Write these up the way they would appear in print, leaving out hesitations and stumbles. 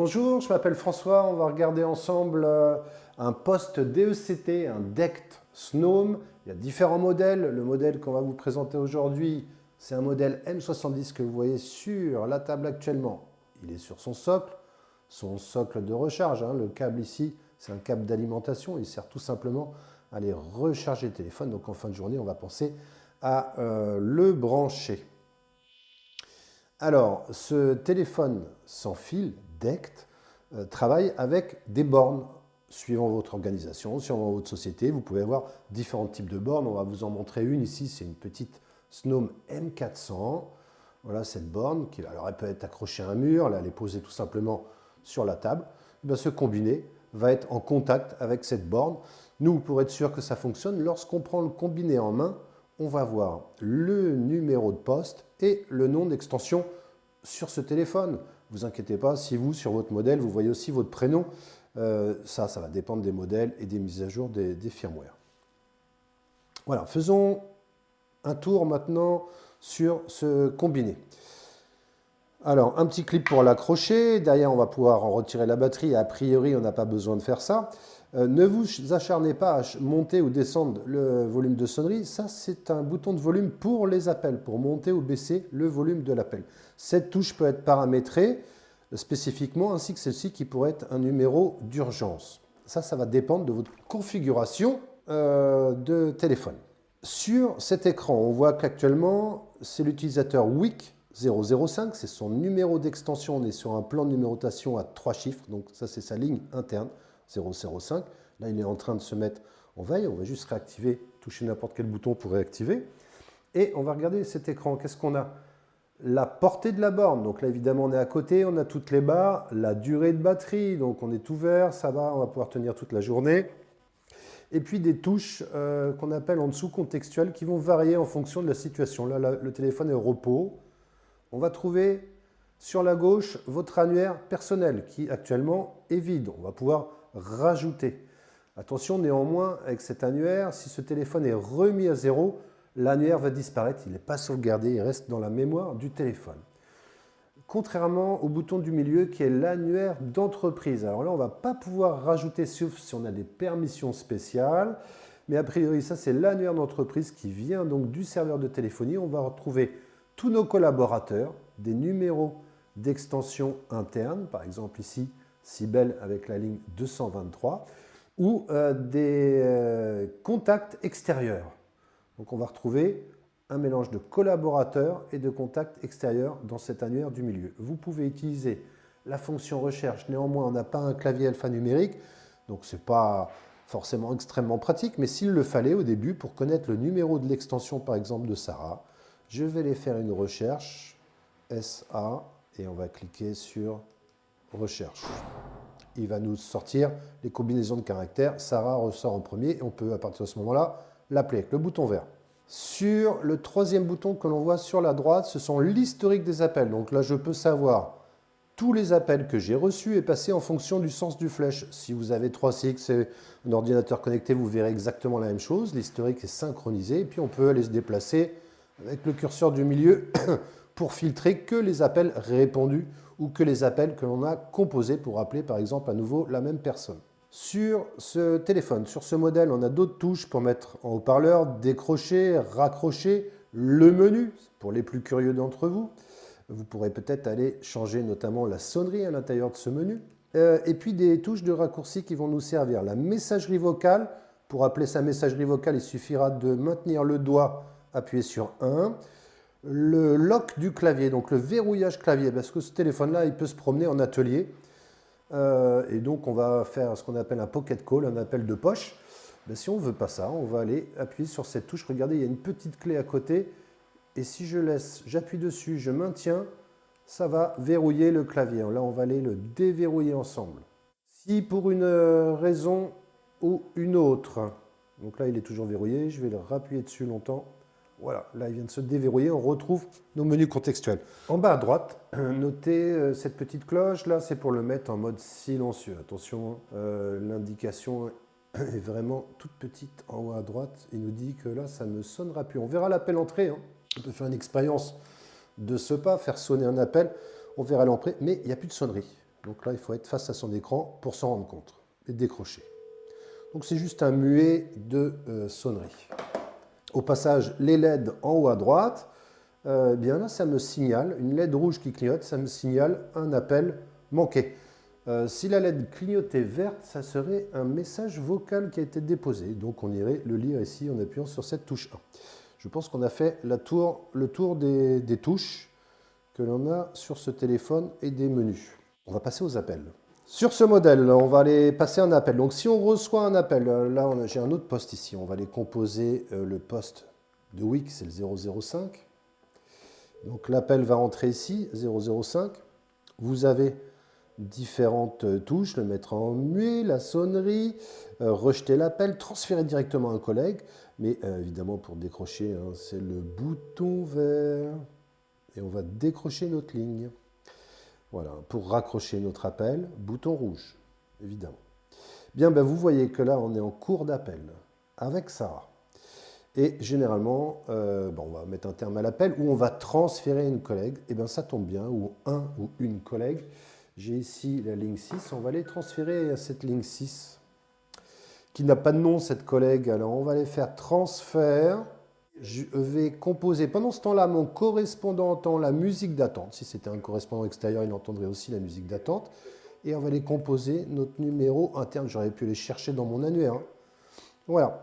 Bonjour, je m'appelle François, on va regarder ensemble un poste DECT, un DECT Snome. Il y a différents modèles. Le modèle qu'on va vous présenter aujourd'hui, c'est un modèle M70 que vous voyez sur la table actuellement. Il est sur son socle de recharge. Le câble ici, c'est un câble d'alimentation. Il sert tout simplement à aller recharger le téléphone. Donc en fin de journée, on va penser à le brancher. Alors, ce téléphone sans fil, DECT, travaille avec des bornes. Suivant votre organisation, suivant votre société, vous pouvez avoir différents types de bornes. On va vous en montrer une ici, c'est une petite Snome M400. Voilà cette borne, alors elle peut être accrochée à un mur, là elle est posée tout simplement sur la table. Ce combiné va être en contact avec cette borne. Nous, pour être sûr que ça fonctionne, lorsqu'on prend le combiné en main, on va voir le numéro de poste et le nom d'extension sur ce téléphone. Ne vous inquiétez pas, si vous, sur votre modèle, vous voyez aussi votre prénom, ça va dépendre des modèles et des mises à jour des firmware. Voilà, faisons un tour maintenant sur ce combiné. Alors, un petit clip pour l'accrocher. Derrière, on va pouvoir en retirer la batterie. A priori, on n'a pas besoin de faire ça. Ne vous acharnez pas à monter ou descendre le volume de sonnerie. Ça, c'est un bouton de volume pour les appels, pour monter ou baisser le volume de l'appel. Cette touche peut être paramétrée spécifiquement, ainsi que celle-ci qui pourrait être un numéro d'urgence. Ça va dépendre de votre configuration de téléphone. Sur cet écran, on voit qu'actuellement, c'est l'utilisateur WIC 005, c'est son numéro d'extension. On est sur un plan de numérotation à 3 chiffres, donc ça c'est sa ligne interne, 005. Là, il est en train de se mettre en veille. On va juste réactiver, toucher n'importe quel bouton pour réactiver. Et on va regarder cet écran. Qu'est-ce qu'on a? La portée de la borne. Donc là, évidemment, on est à côté, on a toutes les barres. La durée de batterie, donc on est ouvert, ça va, on va pouvoir tenir toute la journée. Et puis des touches qu'on appelle en dessous contextuelles qui vont varier en fonction de la situation. Là, le téléphone est au repos. On va trouver sur la gauche votre annuaire personnel qui actuellement est vide. On va pouvoir rajouter. Attention néanmoins avec cet annuaire, si ce téléphone est remis à zéro, l'annuaire va disparaître, il n'est pas sauvegardé, il reste dans la mémoire du téléphone. Contrairement au bouton du milieu qui est l'annuaire d'entreprise. Alors là, on ne va pas pouvoir rajouter sauf si on a des permissions spéciales. Mais a priori, ça c'est l'annuaire d'entreprise qui vient donc du serveur de téléphonie. On va retrouver tous nos collaborateurs, des numéros d'extension interne, par exemple ici, Cybelle avec la ligne 223, ou des contacts extérieurs. Donc on va retrouver un mélange de collaborateurs et de contacts extérieurs dans cet annuaire du milieu. Vous pouvez utiliser la fonction recherche, néanmoins on n'a pas un clavier alphanumérique, donc ce n'est pas forcément extrêmement pratique, mais s'il le fallait au début, pour connaître le numéro de l'extension par exemple de Sarah, je vais aller faire une recherche, SA, et on va cliquer sur recherche. Il va nous sortir les combinaisons de caractères. Sarah ressort en premier et on peut à partir de ce moment-là l'appeler avec le bouton vert. Sur le troisième bouton que l'on voit sur la droite, ce sont l'historique des appels. Donc là, je peux savoir tous les appels que j'ai reçus et passer en fonction du sens du flèche. Si vous avez 3CX et un ordinateur connecté, vous verrez exactement la même chose. L'historique est synchronisé et puis on peut aller se déplacer avec le curseur du milieu pour filtrer que les appels répondus ou que les appels que l'on a composés pour appeler par exemple à nouveau la même personne. Sur ce téléphone, sur ce modèle, on a d'autres touches pour mettre en haut-parleur, décrocher, raccrocher, le menu, pour les plus curieux d'entre vous. Vous pourrez peut-être aller changer notamment la sonnerie à l'intérieur de ce menu. Et puis des touches de raccourci qui vont nous servir. La messagerie vocale, pour appeler sa messagerie vocale, il suffira de maintenir le doigt appuyé sur 1. Le lock du clavier, donc le verrouillage clavier, parce que ce téléphone-là, il peut se promener en atelier. Et donc, on va faire ce qu'on appelle un pocket call, un appel de poche. Si on ne veut pas ça, on va aller appuyer sur cette touche. Regardez, il y a une petite clé à côté. Et si je laisse, j'appuie dessus, je maintiens, ça va verrouiller le clavier. Là, on va aller le déverrouiller ensemble. Si pour une raison ou une autre, donc là, il est toujours verrouillé, je vais le rappuyer dessus longtemps. Voilà, là, il vient de se déverrouiller. On retrouve nos menus contextuels. En bas à droite, notez cette petite cloche. Là, c'est pour le mettre en mode silencieux. Attention, l'indication est vraiment toute petite en haut à droite. Il nous dit que là, ça ne sonnera plus. On verra l'appel entrée. On peut faire une expérience de ce pas, faire sonner un appel. On verra l'entrée, mais il n'y a plus de sonnerie. Donc là, il faut être face à son écran pour s'en rendre compte et décrocher. Donc c'est juste un muet de sonnerie. Au passage, les LED en haut à droite, bien là, ça me signale, une LED rouge qui clignote, ça me signale un appel manqué. Si la LED clignotait verte, ça serait un message vocal qui a été déposé. Donc on irait le lire ici en appuyant sur cette touche 1. Je pense qu'on a fait le tour des touches que l'on a sur ce téléphone et des menus. On va passer aux appels. Sur ce modèle, on va aller passer un appel. Donc si on reçoit un appel, là j'ai un autre poste ici, on va aller composer le poste de Wix, c'est le 005. Donc l'appel va rentrer ici, 005. Vous avez différentes touches, le mettre en muet, la sonnerie, rejeter l'appel, transférer directement à un collègue. Mais évidemment, pour décrocher, hein, c'est le bouton vert. Et on va décrocher notre ligne. Voilà, pour raccrocher notre appel, bouton rouge, évidemment. Bien, ben, vous voyez que là, on est en cours d'appel avec Sarah. Et généralement, on va mettre un terme à l'appel ou on va transférer une collègue. Et bien, ça tombe bien, ou un ou une collègue. J'ai ici la ligne 6. On va aller transférer à cette ligne 6 qui n'a pas de nom, cette collègue. Alors, on va aller faire transfert. Je vais composer pendant ce temps-là, mon correspondant entend la musique d'attente. Si c'était un correspondant extérieur, il entendrait aussi la musique d'attente. Et on va aller composer notre numéro interne. J'aurais pu les chercher dans mon annuaire. Voilà.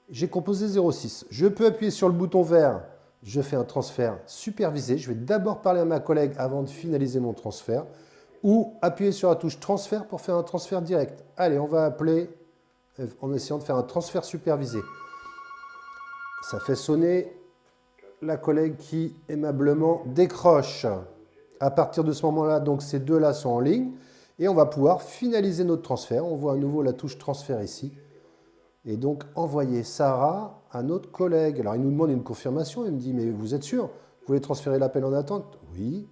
J'ai composé 06. Je peux appuyer sur le bouton vert. Je fais un transfert supervisé. Je vais d'abord parler à ma collègue avant de finaliser mon transfert. Ou appuyer sur la touche transfert pour faire un transfert direct. Allez, on va appeler en essayant de faire un transfert supervisé. Ça fait sonner la collègue qui aimablement décroche. À partir de ce moment-là, donc ces deux-là sont en ligne et on va pouvoir finaliser notre transfert. On voit à nouveau la touche transfert ici. Et donc envoyer Sarah à notre collègue. Alors il nous demande une confirmation. Il me dit, mais vous êtes sûr? Vous voulez transférer l'appel en attente? Oui.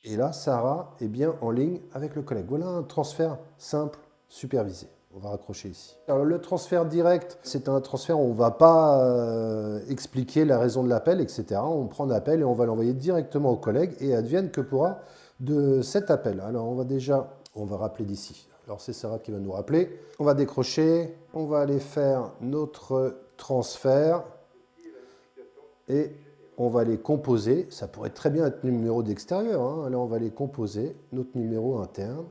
Et là, Sarah est bien en ligne avec le collègue. Voilà un transfert simple, supervisé. On va raccrocher ici. Alors, le transfert direct, c'est un transfert où on ne va pas expliquer la raison de l'appel, etc. On prend l'appel et on va l'envoyer directement au collègue et advienne que pourra de cet appel. Alors, on va rappeler d'ici. Alors, c'est Sarah qui va nous rappeler. On va décrocher, on va aller faire notre transfert et on va les composer. Ça pourrait très bien être le numéro d'extérieur. Hein. Là, on va les composer, notre numéro interne.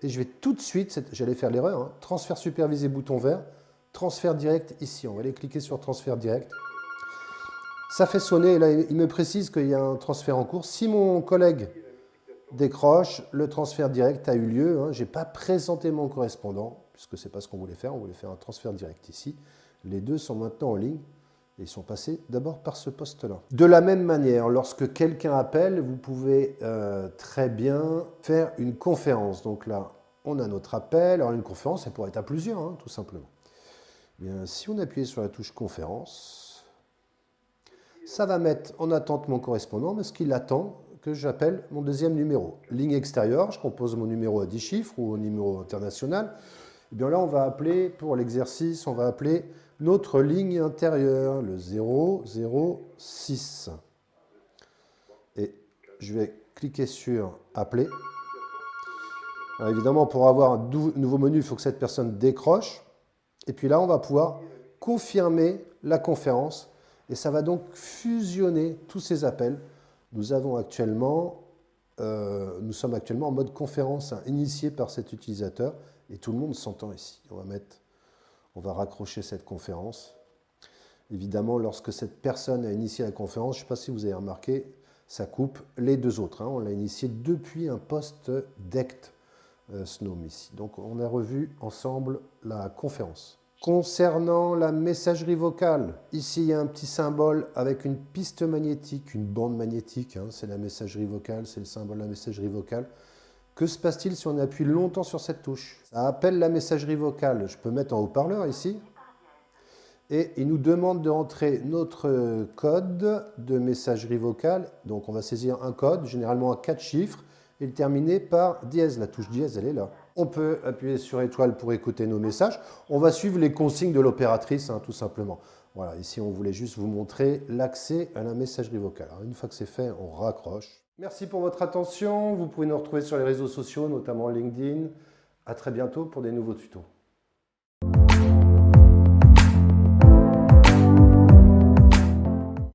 Et je vais tout de suite, j'allais faire l'erreur, hein, transfert supervisé, bouton vert, transfert direct ici. On va aller cliquer sur transfert direct. Ça fait sonner, là il me précise qu'il y a un transfert en cours. Si mon collègue décroche, le transfert direct a eu lieu. Hein. Je n'ai pas présenté mon correspondant, puisque ce n'est pas ce qu'on voulait faire. On voulait faire un transfert direct ici. Les deux sont maintenant en ligne. Et ils sont passés d'abord par ce poste-là. De la même manière, lorsque quelqu'un appelle, vous pouvez très bien faire une conférence. Donc là, on a notre appel. Alors une conférence, elle pourrait être à plusieurs, hein, tout simplement. Bien, si on appuie sur la touche conférence, ça va mettre en attente mon correspondant parce qu'il attend que j'appelle mon deuxième numéro. Ligne extérieure, je compose mon numéro à 10 chiffres ou au numéro international. Et bien là, on va appeler, pour l'exercice, on va appeler notre ligne intérieure, le 006. Et je vais cliquer sur appeler. Alors évidemment, pour avoir un nouveau menu, il faut que cette personne décroche. Et puis là, on va pouvoir confirmer la conférence. Et ça va donc fusionner tous ces appels. Nous sommes actuellement en mode conférence, hein, initié par cet utilisateur. Et tout le monde s'entend ici. On va raccrocher cette conférence. Évidemment, lorsque cette personne a initié la conférence, je ne sais pas si vous avez remarqué, ça coupe les deux autres. Hein. On l'a initié depuis un poste DECT SNOME ici. Donc, on a revu ensemble la conférence. Concernant la messagerie vocale, ici, il y a un petit symbole avec une piste magnétique, une bande magnétique. Hein. C'est la messagerie vocale, c'est le symbole de la messagerie vocale. Que se passe-t-il si on appuie longtemps sur cette touche? Ça appelle la messagerie vocale. Je peux mettre en haut-parleur ici. Et il nous demande de rentrer notre code de messagerie vocale. Donc on va saisir un code, généralement à 4 chiffres, et le terminer par dièse. La touche dièse, elle est là. On peut appuyer sur étoile pour écouter nos messages. On va suivre les consignes de l'opératrice, hein, tout simplement. Voilà, ici on voulait juste vous montrer l'accès à la messagerie vocale. Alors, une fois que c'est fait, on raccroche. Merci pour votre attention. Vous pouvez nous retrouver sur les réseaux sociaux, notamment LinkedIn. À très bientôt pour des nouveaux tutos.